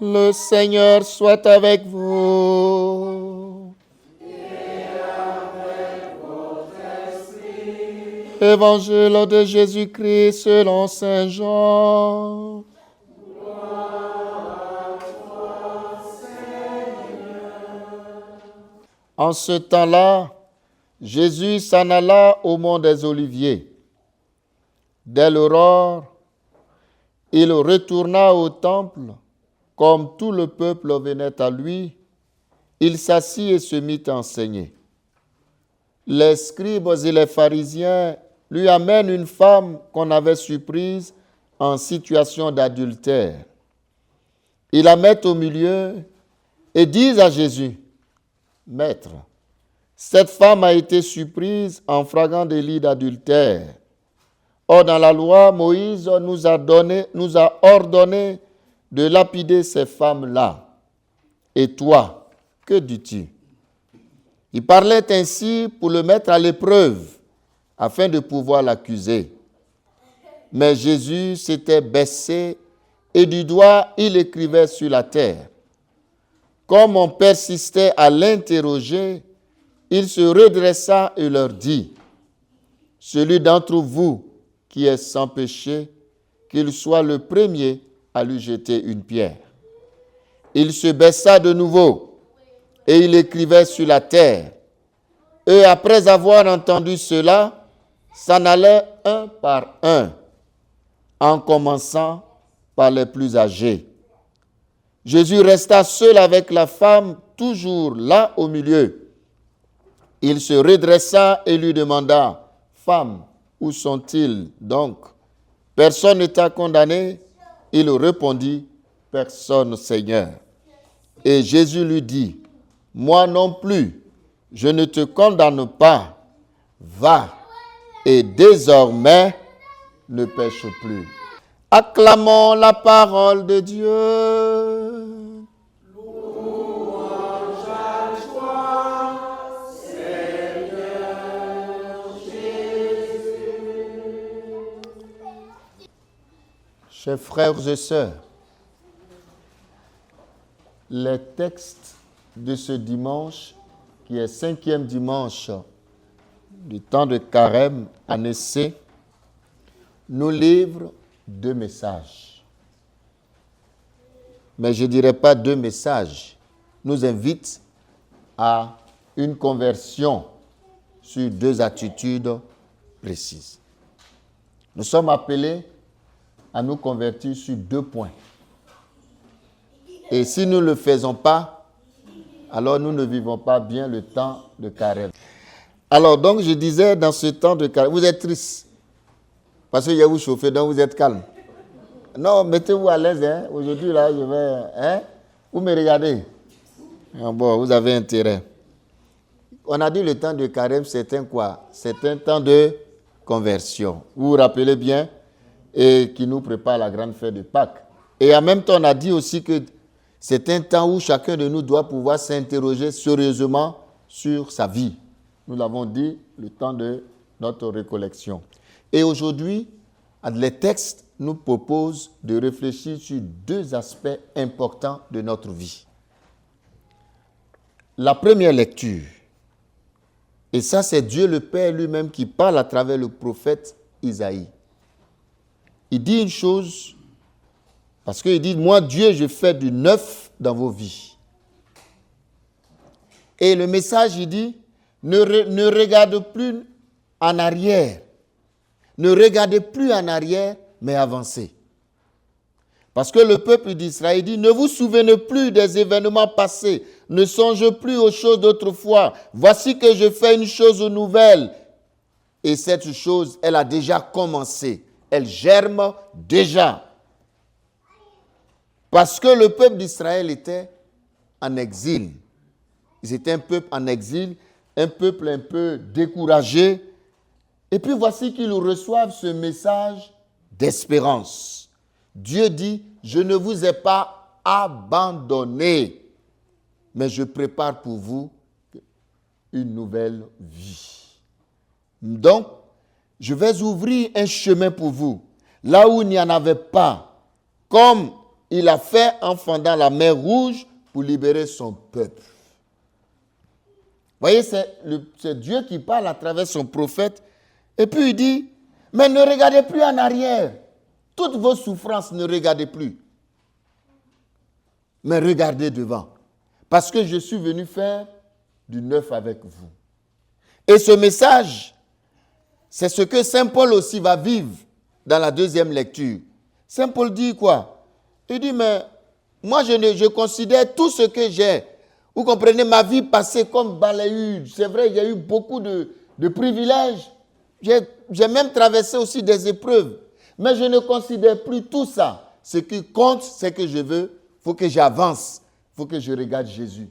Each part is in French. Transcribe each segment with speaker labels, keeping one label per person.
Speaker 1: Le Seigneur soit avec vous. Évangile de Jésus-Christ selon saint Jean. En ce temps-là, Jésus s'en alla au mont des Oliviers. Dès l'aurore, il retourna au temple. Comme tout le peuple venait à lui, il s'assit et se mit à enseigner. Les scribes et les pharisiens lui amènent une femme qu'on avait surprise en situation d'adultère. Ils la mettent au milieu et disent à Jésus, « Maître, cette femme a été surprise en flagrant délit d'adultère. Or, dans la loi, Moïse nous a ordonné de lapider ces femmes-là. Et toi, que dis-tu » Il parlait ainsi pour le mettre à l'épreuve, afin de pouvoir l'accuser. Mais Jésus s'était baissé et du doigt, il écrivait sur la terre. Comme on persistait à l'interroger, il se redressa et leur dit, « Celui d'entre vous qui est sans péché, qu'il soit le premier à lui jeter une pierre. » Il se baissa de nouveau et il écrivait sur la terre. Et après avoir entendu cela, s'en allaient un par un, en commençant par les plus âgés. Jésus resta seul avec la femme, toujours là au milieu. Il se redressa et lui demanda, « Femme, où sont-ils donc? Personne ne t'a condamné ?» Il répondit, « Personne, Seigneur. » Et Jésus lui dit, « Moi non plus, je ne te condamne pas. Va, et désormais, ne pêche plus. » Acclamons la parole de Dieu.
Speaker 2: Louange à toi, Seigneur Jésus.
Speaker 1: Chers frères et sœurs, les textes de ce dimanche, qui est 5e dimanche du temps de Carême, année C, nous livrent 2 messages. Mais je ne dirais pas 2 messages. Nous invitent à une conversion sur 2 attitudes précises. Nous sommes appelés à nous convertir sur 2 points. Et si nous ne le faisons pas, alors nous ne vivons pas bien le temps de Carême. Alors donc je disais dans ce temps de Carême, vous êtes triste. Parce qu'il y a vous chauffer, donc vous êtes calme. Non, mettez-vous à l'aise. Hein. Aujourd'hui, là, je vais... Hein. Vous me regardez. Ah bon, vous avez intérêt. On a dit le temps de Carême, c'est un quoi? C'est un temps de conversion. Vous vous rappelez bien? Et qui nous prépare la grande fête de Pâques. Et en même temps, on a dit aussi que c'est un temps où chacun de nous doit pouvoir s'interroger sérieusement sur sa vie. Nous l'avons dit, le temps de notre récollection. Et aujourd'hui, les textes nous proposent de réfléchir sur 2 aspects importants de notre vie. La première lecture, et ça c'est Dieu le Père lui-même qui parle à travers le prophète Isaïe. Il dit une chose, parce qu'il dit, moi Dieu, je fais du neuf dans vos vies. Et le message, il dit, ne regarde plus en arrière. Ne regardez plus en arrière, mais avancez. Parce que le peuple d'Israël dit, ne vous souvenez plus des événements passés, ne songez plus aux choses d'autrefois. Voici que je fais une chose nouvelle. Et cette chose, elle a déjà commencé. Elle germe déjà. Parce que le peuple d'Israël était en exil. Ils étaient un peuple en exil, un peuple un peu découragé. Et puis voici qu'ils reçoivent ce message d'espérance. Dieu dit, je ne vous ai pas abandonné, mais je prépare pour vous une nouvelle vie. Donc, je vais ouvrir un chemin pour vous, là où il n'y en avait pas, comme il a fait en fendant la mer Rouge pour libérer son peuple. Vous voyez, c'est Dieu qui parle à travers son prophète. Et puis il dit, mais ne regardez plus en arrière. Toutes vos souffrances, ne regardez plus. Mais regardez devant. Parce que je suis venu faire du neuf avec vous. Et ce message, c'est ce que Saint Paul aussi va vivre dans la deuxième lecture. Saint Paul dit quoi? Il dit, mais moi je considère tout ce que j'ai. Vous comprenez, ma vie passée comme balayure. C'est vrai, il y a eu beaucoup de privilèges. J'ai même traversé aussi des épreuves. Mais je ne considère plus tout ça. Ce qui compte, c'est que je veux, il faut que j'avance. Il faut que je regarde Jésus.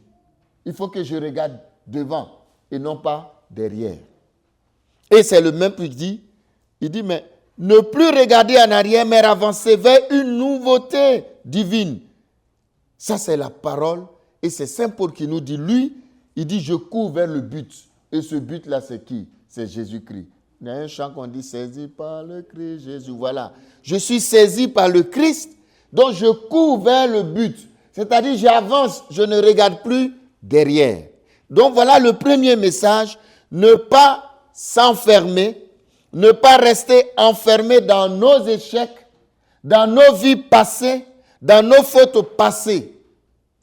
Speaker 1: Il faut que je regarde devant et non pas derrière. Et c'est le même qui dit, il dit, mais ne plus regarder en arrière, mais avancer vers une nouveauté divine. Ça, c'est la parole. Et c'est Saint Paul qui nous dit, lui, il dit, je cours vers le but. Et ce but-là, c'est qui? C'est Jésus-Christ. Il y a un chant qu'on dit, saisi par le Christ Jésus. Voilà. Je suis saisi par le Christ, donc je cours vers le but. C'est-à-dire, j'avance, je ne regarde plus derrière. Donc voilà le premier message, ne pas s'enfermer, ne pas rester enfermé dans nos échecs, dans nos vies passées, dans nos fautes passées.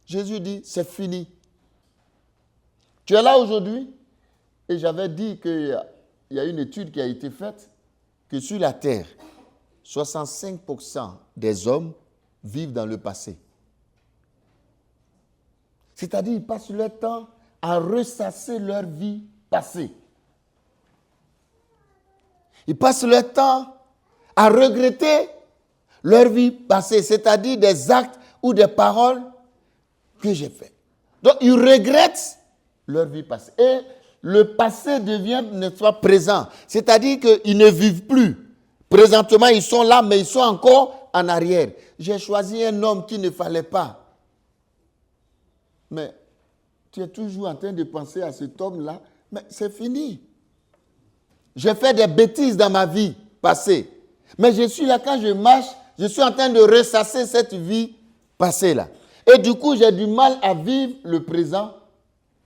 Speaker 1: Jésus dit, c'est fini. Tu es là aujourd'hui et j'avais dit qu'il y a une étude qui a été faite que sur la terre, 65% des hommes vivent dans le passé. C'est-à-dire ils passent leur temps à ressasser leur vie passée. Ils passent leur temps à regretter leur vie passée, c'est-à-dire des actes ou des paroles que j'ai fait. Donc, ils regrettent leur vie passée. Et le passé devient, n'est-ce pas, présent. C'est-à-dire qu'ils ne vivent plus. Présentement, ils sont là, mais ils sont encore en arrière. J'ai choisi un homme qu'il ne fallait pas. Mais tu es toujours en train de penser à cet homme-là. Mais c'est fini. J'ai fait des bêtises dans ma vie passée. Mais je suis là, quand je marche, je suis en train de ressasser cette vie passée-là. Et du coup, j'ai du mal à vivre le présent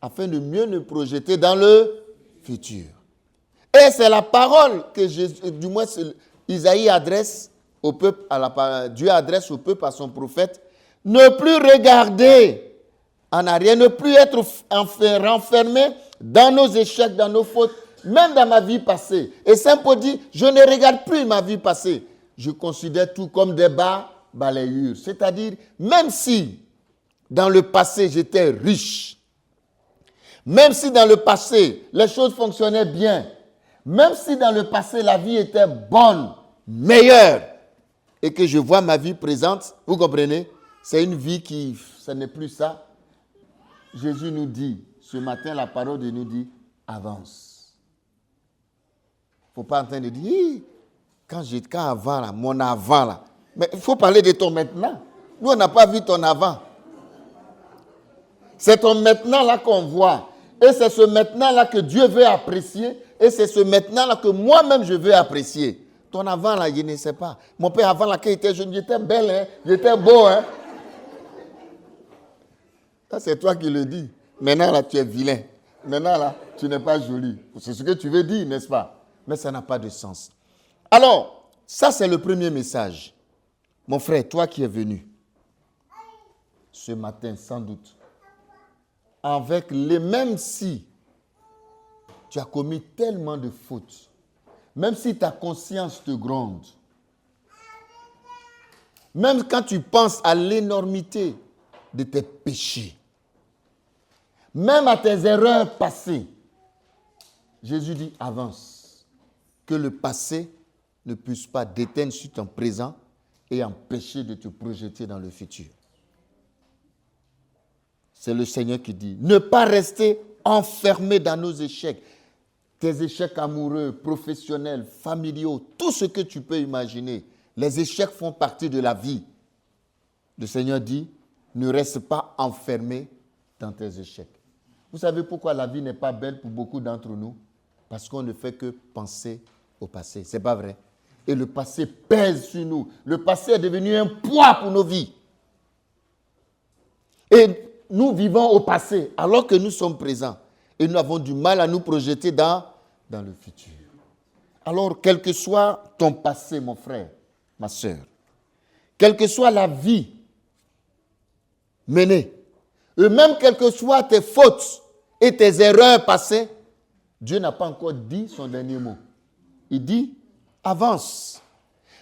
Speaker 1: afin de mieux me projeter dans le futur. Et c'est la parole que du moins Isaïe adresse au peuple, Dieu adresse au peuple, à son prophète. Ne plus regarder en arrière, ne plus être renfermé dans nos échecs, dans nos fautes, même dans ma vie passée. Et Saint Paul dit, je ne regarde plus ma vie passée. Je considère tout comme des balayures. C'est-à-dire, même si dans le passé, j'étais riche. Même si dans le passé, les choses fonctionnaient bien. Même si dans le passé, la vie était bonne, meilleure. Et que je vois ma vie présente, vous comprenez? C'est une vie qui, ce n'est plus ça. Jésus nous dit, ce matin, la parole de nous dit, avance. Il ne faut pas en train de dire, quand avant, là, mon avant, là. Mais il faut parler de ton maintenant. Nous, on n'a pas vu ton avant. C'est ton maintenant-là qu'on voit. Et c'est ce maintenant-là que Dieu veut apprécier. Et c'est ce maintenant-là que moi-même je veux apprécier. Ton avant-là, je ne sais pas. Mon père, avant, là, quand il était jeune, j'étais belle, hein? J'étais beau. Hein? Ça, c'est toi qui le dis. Maintenant, là, tu es vilain. Maintenant, là, tu n'es pas jolie. C'est ce que tu veux dire, n'est-ce pas? Mais ça n'a pas de sens. Alors, ça, c'est le premier message. Mon frère, toi qui es venu ce matin, sans doute, avec les mêmes si tu as commis tellement de fautes, même si ta conscience te gronde, même quand tu penses à l'énormité de tes péchés, même à tes erreurs passées, Jésus dit avance, que le passé ne puisse pas déteindre sur ton présent et empêcher de te projeter dans le futur. C'est le Seigneur qui dit, ne pas rester enfermé dans nos échecs. Tes échecs amoureux, professionnels, familiaux, tout ce que tu peux imaginer. Les échecs font partie de la vie. Le Seigneur dit, ne reste pas enfermé dans tes échecs. Vous savez pourquoi la vie n'est pas belle pour beaucoup d'entre nous? Parce qu'on ne fait que penser au passé. Ce n'est pas vrai. Et le passé pèse sur nous. Le passé est devenu un poids pour nos vies. Et nous vivons au passé alors que nous sommes présents. Et nous avons du mal à nous projeter dans le futur. Alors, quel que soit ton passé, mon frère, ma soeur, quelle que soit la vie menée, et même quelles que soient tes fautes et tes erreurs passées, Dieu n'a pas encore dit son dernier mot. Il dit, avance.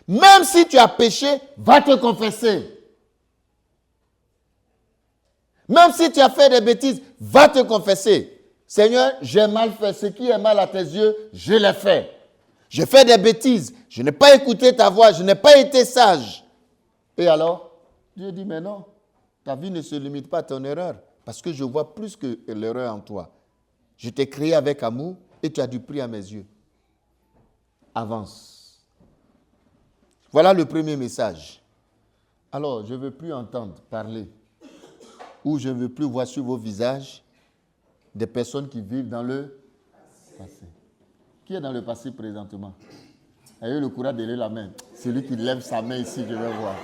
Speaker 1: Même si tu as péché, va te confesser. Même si tu as fait des bêtises, va te confesser. Seigneur, j'ai mal fait. Ce qui est mal à tes yeux, je l'ai fait. J'ai fait des bêtises. Je n'ai pas écouté ta voix. Je n'ai pas été sage. Et alors, Dieu dit, mais non, ta vie ne se limite pas à ton erreur. Parce que je vois plus que l'erreur en toi. Je t'ai créé avec amour et tu as du prix à mes yeux. Avance. Voilà le premier message. Alors, je ne veux plus entendre parler ou je ne veux plus voir sur vos visages des personnes qui vivent dans le passé. Qui est dans le passé présentement? Ayez le courage de lever la main. Celui qui lève sa main ici, je vais voir.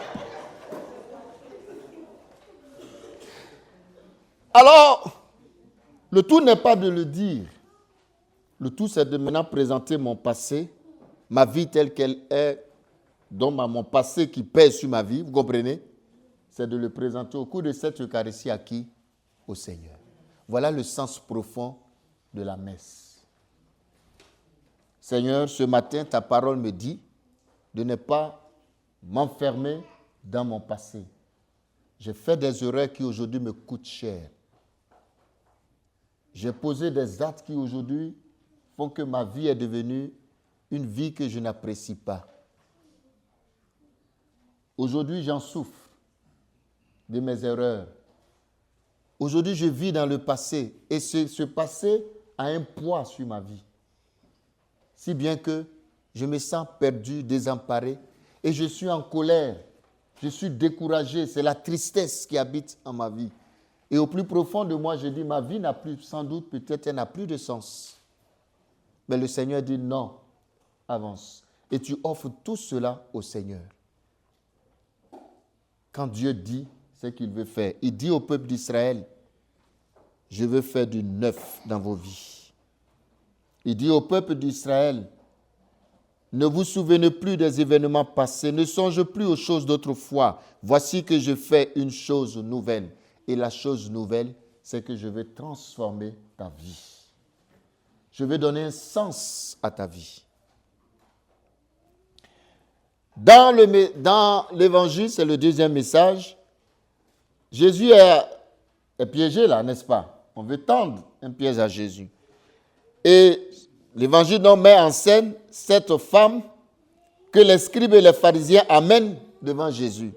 Speaker 1: Alors, le tout n'est pas de le dire. Le tout, c'est de maintenant présenter mon passé, ma vie telle qu'elle est, donc mon passé qui pèse sur ma vie, vous comprenez? C'est de le présenter au cours de cette Eucharistie à qui? Au Seigneur. Voilà le sens profond de la messe. Seigneur, ce matin, ta parole me dit de ne pas m'enfermer dans mon passé. J'ai fait des erreurs qui aujourd'hui me coûtent cher. J'ai posé des actes qui aujourd'hui font que ma vie est devenue une vie que je n'apprécie pas. Aujourd'hui, j'en souffre de mes erreurs. Aujourd'hui, je vis dans le passé et ce passé a un poids sur ma vie. Si bien que je me sens perdu, désemparé et je suis en colère, je suis découragé. C'est la tristesse qui habite en ma vie. Et au plus profond de moi, je dis, ma vie n'a plus, sans doute, peut-être, elle n'a plus de sens. Mais le Seigneur dit, non, avance. Et tu offres tout cela au Seigneur. Quand Dieu dit ce qu'il veut faire, il dit au peuple d'Israël, je veux faire du neuf dans vos vies. Il dit au peuple d'Israël, ne vous souvenez plus des événements passés, ne songez plus aux choses d'autrefois. Voici que je fais une chose nouvelle. Et la chose nouvelle, c'est que je vais transformer ta vie. Je vais donner un sens à ta vie. Dans l'évangile, c'est le deuxième message, Jésus est piégé là, n'est-ce pas? On veut tendre un piège à Jésus. Et l'évangile donc met en scène cette femme que les scribes et les pharisiens amènent devant Jésus.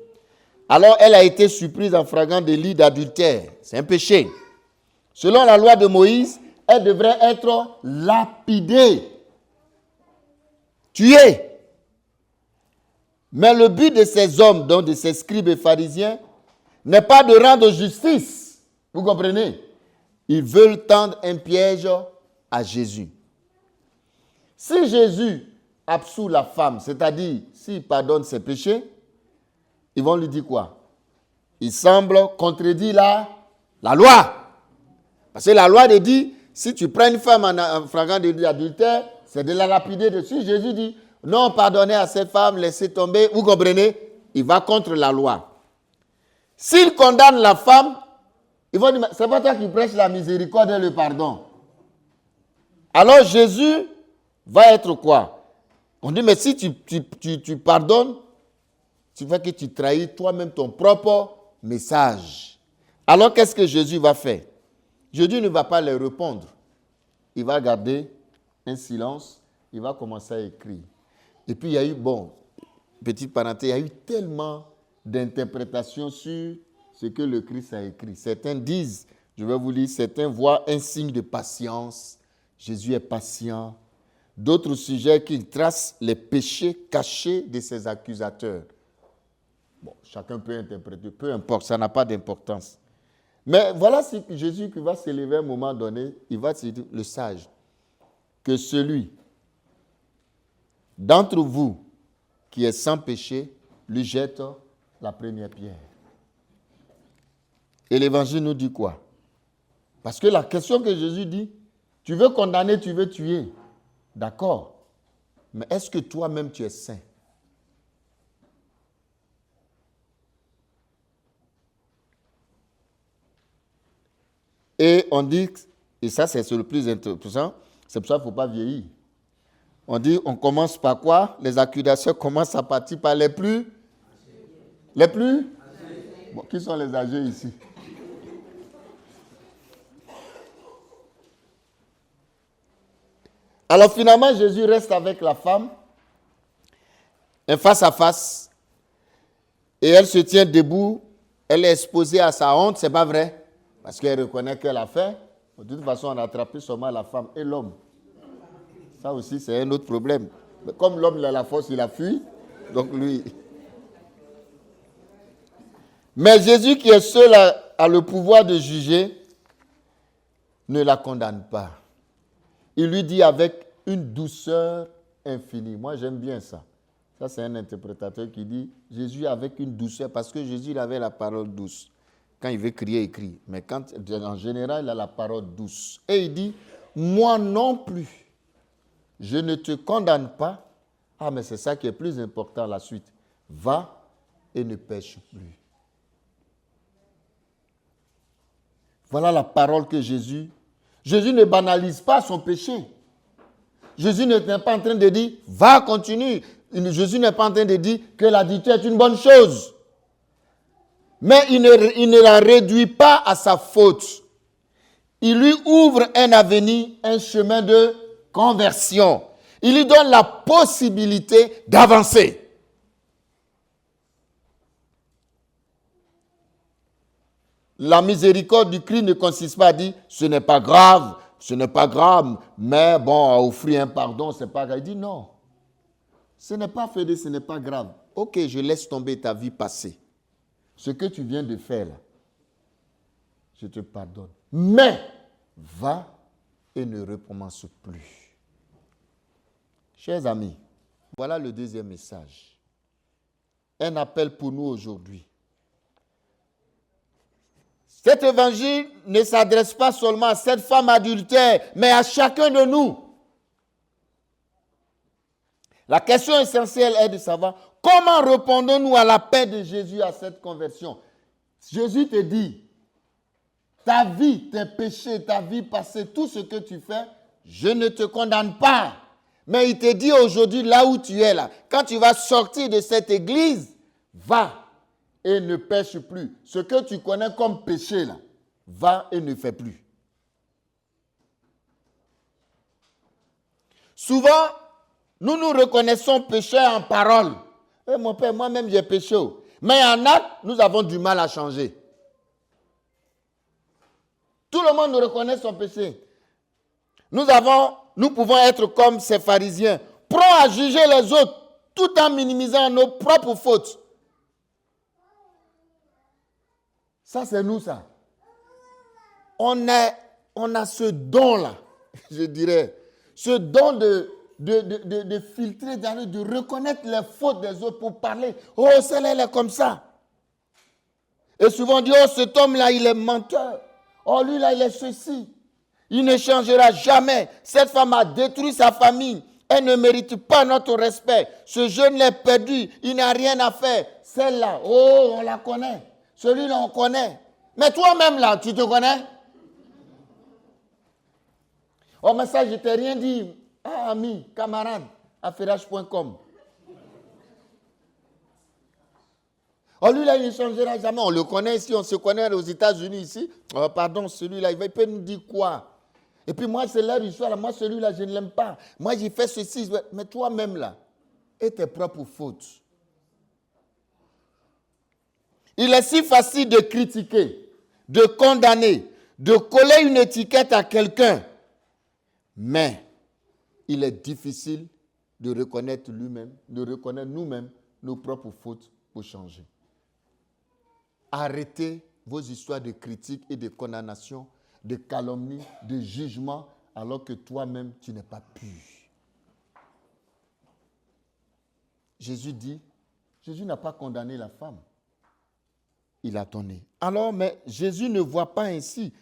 Speaker 1: Alors, elle a été surprise en flagrant délit d'adultère. C'est un péché. Selon la loi de Moïse, elle devrait être lapidée, tuée. Mais le but de ces hommes, donc de ces scribes et pharisiens, n'est pas de rendre justice. Vous comprenez? Ils veulent tendre un piège à Jésus. Si Jésus absout la femme, c'est-à-dire s'il pardonne ses péchés, ils vont lui dire quoi? Il semble contredire la loi. Parce que la loi dit, si tu prends une femme en flagrant délit d'adultère, c'est de la lapider dessus. Jésus dit, non, pardonnez à cette femme, laissez tomber. Vous comprenez? Il va contre la loi. S'il condamne la femme, ils vont dire, c'est pas toi qui prêches la miséricorde et le pardon. Alors Jésus va être quoi? On dit, mais si tu pardonnes, tu fais que tu trahis toi-même ton propre message. Alors qu'est-ce que Jésus va faire? Jésus ne va pas leur répondre. Il va garder un silence, il va commencer à écrire. Et puis il y a eu, petite parenthèse, il y a eu tellement d'interprétations sur ce que le Christ a écrit. Certains disent, je vais vous lire, certains voient un signe de patience. Jésus est patient. D'autres suggèrent qu'il trace les péchés cachés de ses accusateurs. Chacun peut interpréter, peu importe, ça n'a pas d'importance. Mais voilà Jésus qui va s'élever à un moment donné, il va se dire, le sage, que celui d'entre vous qui est sans péché, lui jette la première pierre. Et l'évangile nous dit quoi? Parce que la question que Jésus dit, tu veux condamner, tu veux tuer. D'accord. Mais est-ce que toi-même tu es saint? Et on dit, et ça c'est le plus intéressant, c'est pour ça qu'il ne faut pas vieillir. On dit, on commence par quoi? Les accusations commencent à partir par les plus? Bon, qui sont les âgés ici? Alors finalement, Jésus reste avec la femme, un face à face, et elle se tient debout, elle est exposée à sa honte, c'est pas vrai? Parce qu'elle reconnaît qu'elle a fait. De toute façon, on a attrapé seulement la femme et l'homme. Ça aussi, c'est un autre problème. Mais comme l'homme a la force, il a fui, donc lui. Mais Jésus, qui est seul a le pouvoir de juger, ne la condamne pas. Il lui dit avec une douceur infinie. Moi, j'aime bien ça. Ça, c'est un interprétateur qui dit Jésus avec une douceur, parce que Jésus il avait la parole douce. Quand il veut crier, il crie. Mais en général, il a la parole douce. Et il dit, moi non plus, je ne te condamne pas. Ah, mais c'est ça qui est plus important, la suite. Va et ne pêche plus. Voilà la parole que Jésus ne banalise pas son péché. Jésus n'est pas en train de dire, va, continue. Jésus n'est pas en train de dire que l'addiction est une bonne chose. Mais il ne la réduit pas à sa faute. Il lui ouvre un avenir, un chemin de conversion. Il lui donne la possibilité d'avancer. La miséricorde du Christ ne consiste pas à dire ce n'est pas grave, mais bon, à offrir un pardon, c'est pas grave. Il dit non, ce n'est pas fait, ce n'est pas grave. Ok, je laisse tomber ta vie passée. Ce que tu viens de faire là, je te pardonne. Mais va et ne recommence plus. Chers amis, voilà le deuxième message. Un appel pour nous aujourd'hui. Cet évangile ne s'adresse pas seulement à cette femme adultère, mais à chacun de nous. La question essentielle est de savoir comment répondons-nous à l'appel de Jésus à cette conversion. Jésus te dit, ta vie, tes péchés, ta vie passée, tout ce que tu fais, je ne te condamne pas. Mais il te dit aujourd'hui, là où tu es là, quand tu vas sortir de cette église, va et ne pêche plus. Ce que tu connais comme péché là, va et ne fais plus. Souvent, nous nous reconnaissons pécheurs en parole. Eh, mon père, moi-même j'ai péché. Mais en acte, nous avons du mal à changer. Tout le monde nous reconnaît son péché. Nous pouvons être comme ces pharisiens, prompts à juger les autres, tout en minimisant nos propres fautes. Ça, c'est nous, ça. On a ce don-là, je dirais, ce don de filtrer, de reconnaître les fautes des autres pour parler. Oh, celle-là, elle est comme ça. Et souvent on dit, oh, cet homme-là, il est menteur. Oh, lui, là, il est ceci. Il ne changera jamais. Cette femme a détruit sa famille. Elle ne mérite pas notre respect. Ce jeune l'est perdu. Il n'a rien à faire. Celle-là, oh, on la connaît. Celui-là, on connaît. Mais toi-même, là, tu te connais? Oh, mais ça, je ne t'ai rien dit. Ah, ami, camarade, affairage.com. Oh, lui, là, il ne changera jamais. On le connaît ici, on se connaît aux États-Unis ici. Oh, pardon, celui-là, il peut nous dire quoi? Et puis moi, c'est leur histoire. Moi, celui-là, je ne l'aime pas. Moi, j'ai fait ceci. Mais toi-même, là, et tes propres fautes. Il est si facile de critiquer, de condamner, de coller une étiquette à quelqu'un. Mais il est difficile de reconnaître lui-même, de reconnaître nous-mêmes nos propres fautes pour changer. Arrêtez vos histoires de critique et de condamnation, de calomnie, de jugement, alors que toi-même, tu n'es pas pur. Jésus n'a pas condamné la femme. il a donné. Alors, mais Jésus ne voit pas ainsi.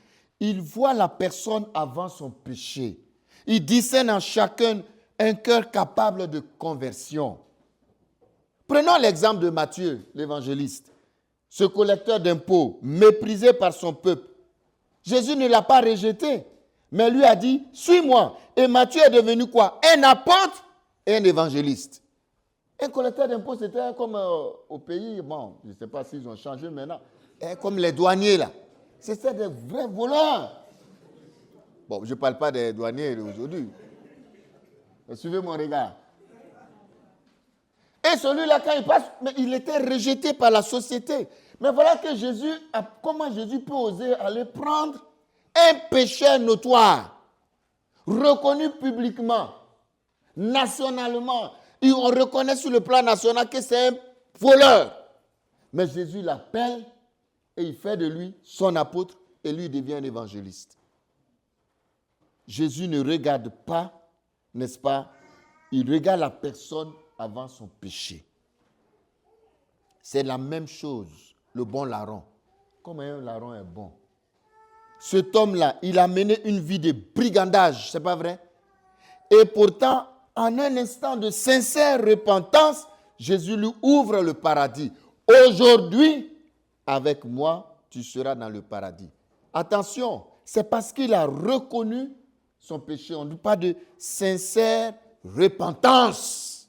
Speaker 1: Il voit la personne avant son péché. Il discerne en chacun un cœur capable de conversion. Prenons l'exemple de Matthieu, l'évangéliste. Ce collecteur d'impôts, méprisé par son peuple. Jésus ne l'a pas rejeté, mais lui a dit, suis-moi. Et Matthieu est devenu quoi? Un apôtre et un évangéliste. Un collecteur d'impôts, c'était comme au pays, bon, je ne sais pas s'ils ont changé maintenant, comme les douaniers là. C'était des vrais voleurs. Bon, je ne parle pas des douaniers d'aujourd'hui. Suivez mon regard. Et celui-là, quand il passe, mais il était rejeté par la société. Mais voilà que comment Jésus peut oser aller prendre un pécheur notoire, reconnu publiquement, nationalement. Et on reconnaît sur le plan national que c'est un voleur. Mais Jésus l'appelle et il fait de lui son apôtre et lui devient un évangéliste. Jésus ne regarde pas, n'est-ce pas? Il regarde la personne avant son péché. C'est la même chose, le bon larron. Comme un larron est bon. Cet homme-là, il a mené une vie de brigandage, c'est pas vrai? Et pourtant, en un instant de sincère repentance, Jésus lui ouvre le paradis. Aujourd'hui, avec moi, tu seras dans le paradis. Attention, c'est parce qu'il a reconnu son péché. On ne dit pas de sincère repentance.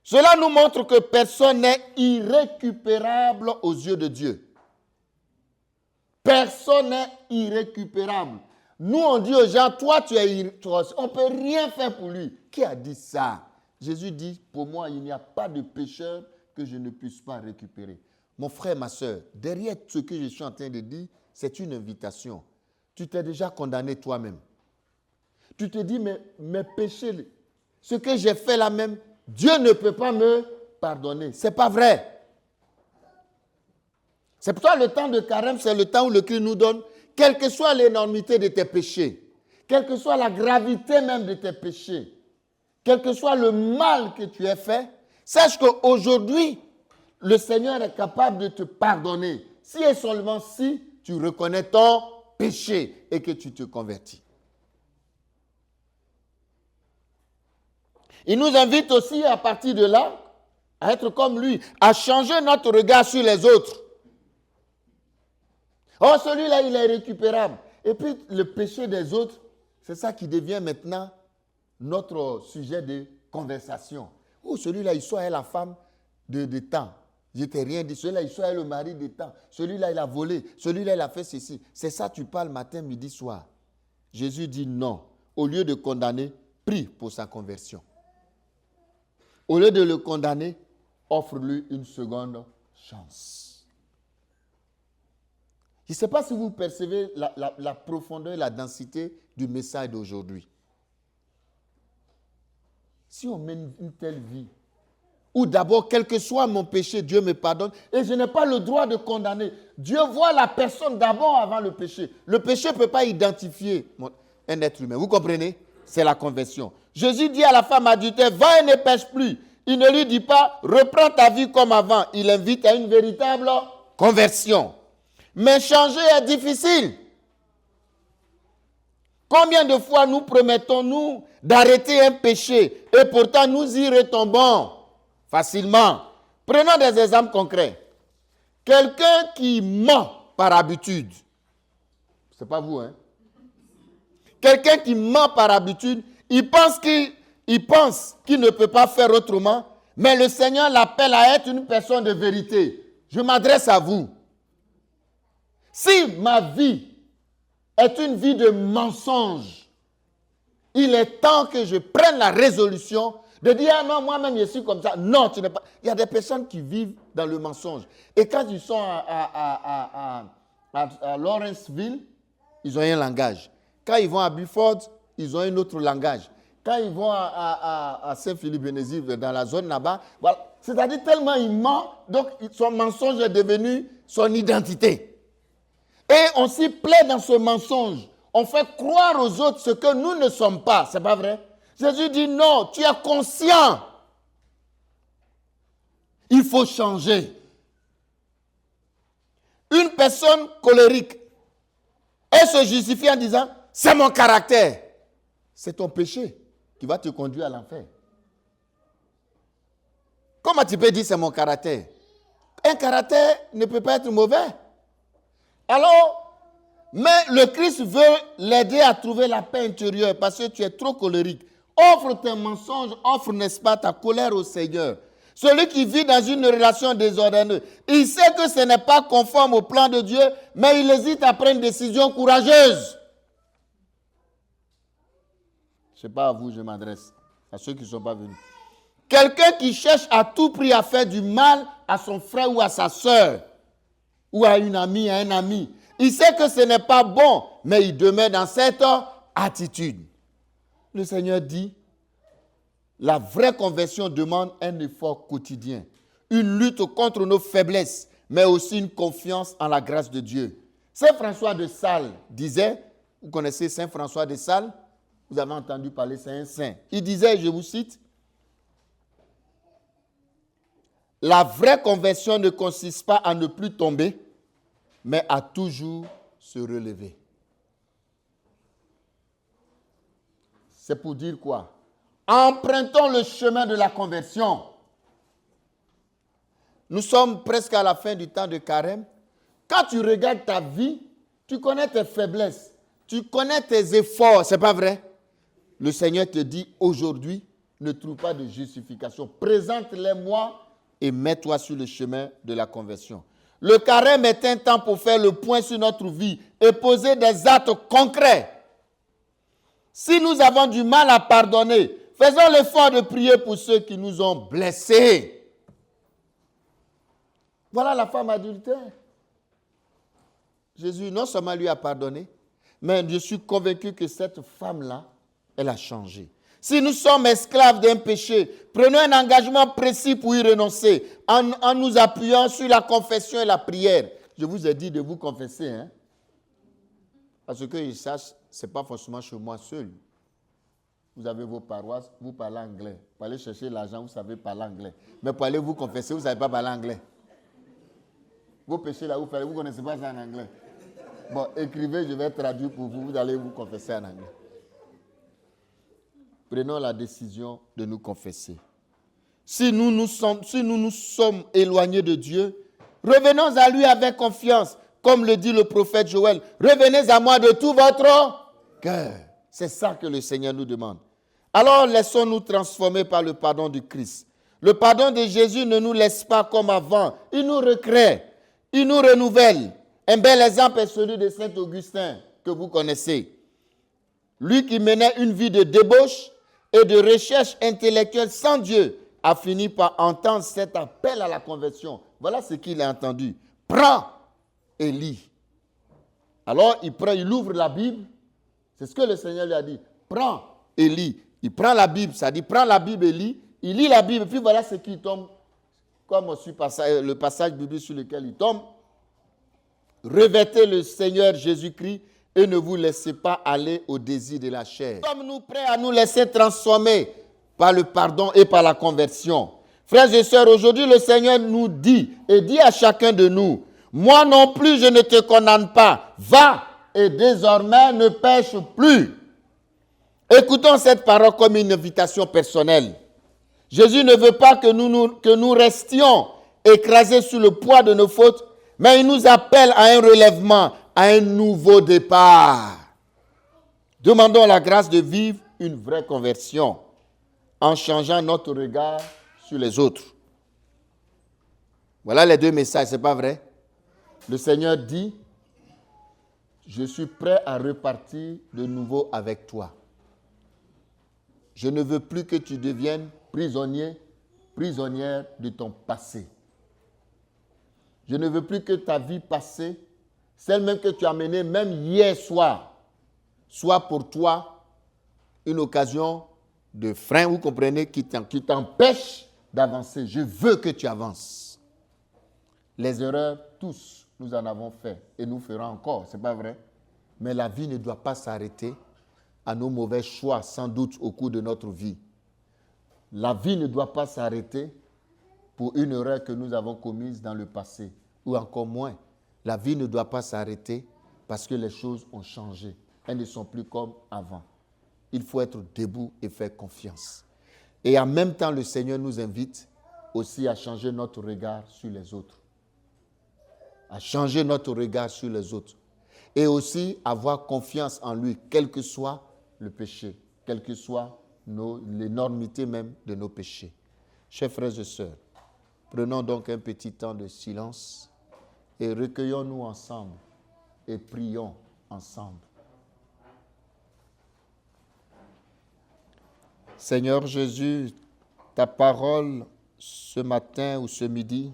Speaker 1: Cela nous montre que personne n'est irrécupérable aux yeux de Dieu. Personne n'est irrécupérable. Nous, on dit aux gens, toi, on ne peut rien faire pour lui. Qui a dit ça? Jésus dit, pour moi, il n'y a pas de pécheur que je ne puisse pas récupérer. Mon frère, ma soeur, derrière ce que je suis en train de dire, c'est une invitation. Tu t'es déjà condamné toi-même. Tu te dis, mais mes péchés, ce que j'ai fait là même, Dieu ne peut pas me pardonner. Ce n'est pas vrai. C'est pour ça le temps de carême, c'est le temps où le Christ nous donne, quelle que soit l'énormité de tes péchés, quelle que soit la gravité même de tes péchés, quel que soit le mal que tu aies fait, sache qu'aujourd'hui, le Seigneur est capable de te pardonner. Si et seulement si tu reconnais ton péché et que tu te convertis. Il nous invite aussi, à partir de là, à être comme lui, à changer notre regard sur les autres. Oh, celui-là, il est récupérable. Et puis, le péché des autres, c'est ça qui devient maintenant notre sujet de conversation. Oh, celui-là, il soit la femme de temps. Je ne t'ai rien dit. Celui-là, il soit le mari de temps. Celui-là, il a volé. Celui-là, il a fait ceci. C'est ça, tu parles matin, midi, soir. Jésus dit non. Au lieu de condamner, prie pour sa conversion. Au lieu de le condamner, offre-lui une seconde chance. Je ne sais pas si vous percevez la profondeur et la densité du message d'aujourd'hui. Si on mène une telle vie, où d'abord, quel que soit mon péché, Dieu me pardonne, et je n'ai pas le droit de condamner. Dieu voit la personne d'abord avant le péché. Le péché ne peut pas identifier un être humain. Vous comprenez? C'est la conversion. Jésus dit à la femme adultère, va et ne pêche plus. Il ne lui dit pas, reprends ta vie comme avant. Il invite à une véritable conversion. Mais changer est difficile. Combien de fois nous promettons-nous d'arrêter un péché et pourtant nous y retombons facilement? Prenons des exemples concrets. Quelqu'un qui ment par habitude. Ce n'est pas vous, hein? Quelqu'un qui ment par habitude, il pense qu'il ne peut pas faire autrement, mais le Seigneur l'appelle à être une personne de vérité. Je m'adresse à vous. Si ma vie est une vie de mensonge, il est temps que je prenne la résolution de dire, ah non, moi-même je suis comme ça. Non, tu n'es pas. Il y a des personnes qui vivent dans le mensonge. Et quand ils sont à Lawrenceville, ils ont un langage. Quand ils vont à Beaufort, ils ont un autre langage. Quand ils vont à Saint-Philippe-Bénézir, dans la zone là-bas, voilà. C'est-à-dire tellement il ment, donc son mensonge est devenu son identité. Et on s'y plaît dans ce mensonge. On fait croire aux autres ce que nous ne sommes pas. C'est pas vrai? Jésus dit non, tu es conscient Il faut changer. Une personne colérique, elle se justifie en disant, c'est mon caractère. C'est ton péché qui va te conduire à l'enfer. Comment tu peux dire c'est mon caractère? Un caractère ne peut pas être mauvais. Alors, mais le Christ veut l'aider à trouver la paix intérieure parce que tu es trop colérique. Offre tes mensonges, offre, n'est-ce pas, ta colère au Seigneur. Celui qui vit dans une relation désordonnée, il sait que ce n'est pas conforme au plan de Dieu, mais il hésite à prendre une décision courageuse. Ce n'est pas à vous que je m'adresse, à ceux qui ne sont pas venus. Quelqu'un qui cherche à tout prix à faire du mal à son frère ou à sa soeur, ou à une amie, à un ami, il sait que ce n'est pas bon, mais il demeure dans cette attitude. Le Seigneur dit, la vraie conversion demande un effort quotidien, une lutte contre nos faiblesses, mais aussi une confiance en la grâce de Dieu. Saint François de Sales disait, vous connaissez Saint François de Sales, vous avez entendu parler, c'est un saint. Il disait, je vous cite, la vraie conversion ne consiste pas à ne plus tomber, mais à toujours se relever. C'est pour dire quoi? Empruntons le chemin de la conversion. Nous sommes presque à la fin du temps de carême. Quand tu regardes ta vie, tu connais tes faiblesses, tu connais tes efforts, c'est pas vrai? Le Seigneur te dit aujourd'hui, ne trouve pas de justification. Présente-les-moi et mets-toi sur le chemin de la conversion. Le carême est un temps pour faire le point sur notre vie et poser des actes concrets. Si nous avons du mal à pardonner, faisons l'effort de prier pour ceux qui nous ont blessés. Voilà la femme adultère. Jésus non seulement lui a pardonné, mais je suis convaincu que cette femme-là, elle a changé. Si nous sommes esclaves d'un péché, prenons un engagement précis pour y renoncer en nous appuyant sur la confession et la prière. Je vous ai dit de vous confesser, hein? Parce que je sache, ce n'est pas forcément chez moi seul. Vous avez vos paroisses, vous parlez anglais. Pour aller chercher l'argent, vous savez parler anglais. Mais pour aller vous confesser, vous ne savez pas parler anglais. Vos péchés là, vous ne connaissez pas ça en anglais. Bon, écrivez, je vais traduire pour vous, vous allez vous confesser en anglais. Prenons la décision de nous confesser. Si nous nous sommes éloignés de Dieu, revenons à lui avec confiance. Comme le dit le prophète Joël, revenez à moi de tout votre cœur. C'est ça que le Seigneur nous demande. Alors laissons-nous transformer par le pardon du Christ. Le pardon de Jésus ne nous laisse pas comme avant. Il nous recrée, il nous renouvelle. Un bel exemple est celui de Saint Augustin que vous connaissez. Lui qui menait une vie de débauche et de recherche intellectuelle sans Dieu a fini par entendre cet appel à la conversion. Voilà ce qu'il a entendu. Prends et lis. Alors il ouvre la Bible. C'est ce que le Seigneur lui a dit. Prends et lis. Il prend la Bible, ça dit prends la Bible et lis. Il lit la Bible, puis voilà ce qui tombe, comme le passage biblique sur lequel il tombe. Revêtez le Seigneur Jésus-Christ et ne vous laissez pas aller au désir de la chair. Sommes-nous prêts à nous laisser transformer par le pardon et par la conversion? Frères et sœurs, aujourd'hui le Seigneur nous dit et dit à chacun de nous, moi non plus je ne te condamne pas, va et désormais ne pêche plus. Écoutons cette parole comme une invitation personnelle. Jésus ne veut pas que nous restions écrasés sous le poids de nos fautes, mais il nous appelle à un relèvement, à un nouveau départ. Demandons la grâce de vivre une vraie conversion en changeant notre regard sur les autres. Voilà les deux messages, c'est pas vrai? Le Seigneur dit, je suis prêt à repartir de nouveau avec toi. Je ne veux plus que tu deviennes prisonnière de ton passé. Je ne veux plus que ta vie passée, celle même que tu as menée même hier soir, soit pour toi une occasion de frein, vous comprenez, qui t'empêche d'avancer. Je veux que tu avances. Les erreurs, tous, nous en avons fait et nous ferons encore, ce n'est pas vrai? Mais la vie ne doit pas s'arrêter à nos mauvais choix, sans doute, au cours de notre vie. La vie ne doit pas s'arrêter pour une erreur que nous avons commise dans le passé. Ou encore moins, la vie ne doit pas s'arrêter parce que les choses ont changé. Elles ne sont plus comme avant. Il faut être debout et faire confiance. Et en même temps, le Seigneur nous invite aussi à changer notre regard sur les autres. À changer notre regard sur les autres. Et aussi avoir confiance en lui, quel que soit le péché, quelles que soient l'énormité même de nos péchés. Chers frères et sœurs, prenons donc un petit temps de silence et recueillons-nous ensemble et prions ensemble. Seigneur Jésus, ta parole ce matin ou ce midi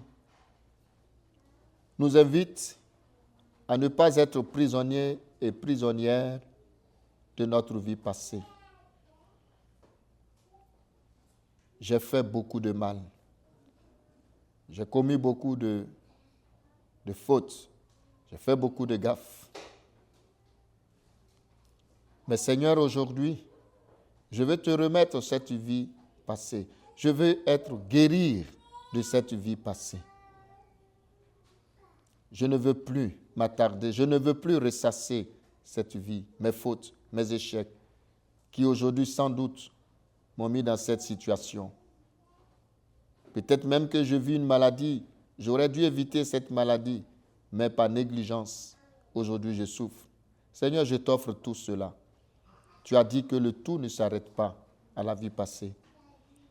Speaker 1: nous invite à ne pas être prisonniers et prisonnières de notre vie passée. J'ai fait beaucoup de mal. J'ai commis beaucoup de fautes. J'ai fait beaucoup de gaffes. Mais Seigneur, aujourd'hui, je veux te remettre cette vie passée. Je veux être guéri de cette vie passée. Je ne veux plus m'attarder, je ne veux plus ressasser cette vie, mes fautes, mes échecs, qui aujourd'hui sans doute m'ont mis dans cette situation. Peut-être même que je vis une maladie, j'aurais dû éviter cette maladie, mais par négligence, aujourd'hui je souffre. Seigneur, je t'offre tout cela. Tu as dit que le tout ne s'arrête pas à la vie passée.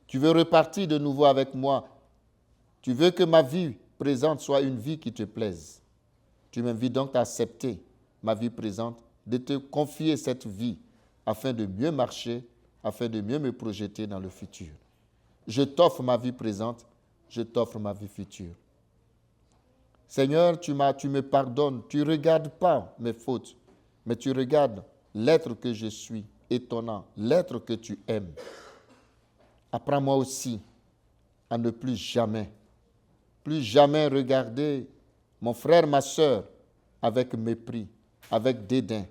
Speaker 1: Tu veux repartir de nouveau avec moi. Tu veux que ma vie présente soit une vie qui te plaise. Tu m'invites donc à accepter ma vie présente, de te confier cette vie afin de mieux marcher, afin de mieux me projeter dans le futur. Je t'offre ma vie présente, je t'offre ma vie future. Seigneur, tu me pardonnes, tu ne regardes pas mes fautes, mais tu regardes l'être que je suis, étonnant, l'être que tu aimes. Apprends-moi aussi à ne plus jamais regarder mon frère, ma soeur avec mépris, avec dédain.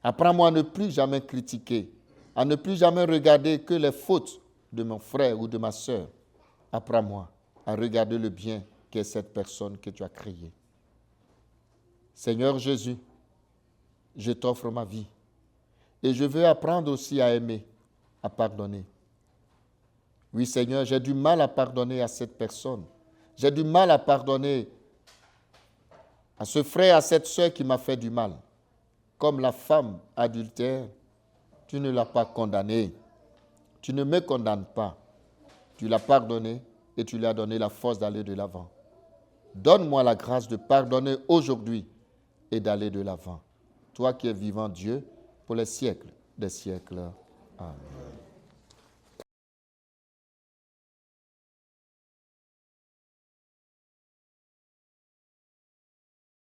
Speaker 1: Apprends-moi à ne plus jamais critiquer, à ne plus jamais regarder que les fautes de mon frère ou de ma soeur. Apprends-moi à regarder le bien qu'est cette personne que tu as créée. Seigneur Jésus, je t'offre ma vie et je veux apprendre aussi à aimer, à pardonner. Oui Seigneur, j'ai du mal à pardonner à cette personne. J'ai du mal à pardonner à ce frère, à cette soeur qui m'a fait du mal. Comme la femme adultère, tu ne l'as pas condamnée. Tu ne me condamnes pas. Tu l'as pardonnée et tu lui as donné la force d'aller de l'avant. Donne-moi la grâce de pardonner aujourd'hui et d'aller de l'avant. Toi qui es vivant Dieu pour les siècles des siècles. Amen.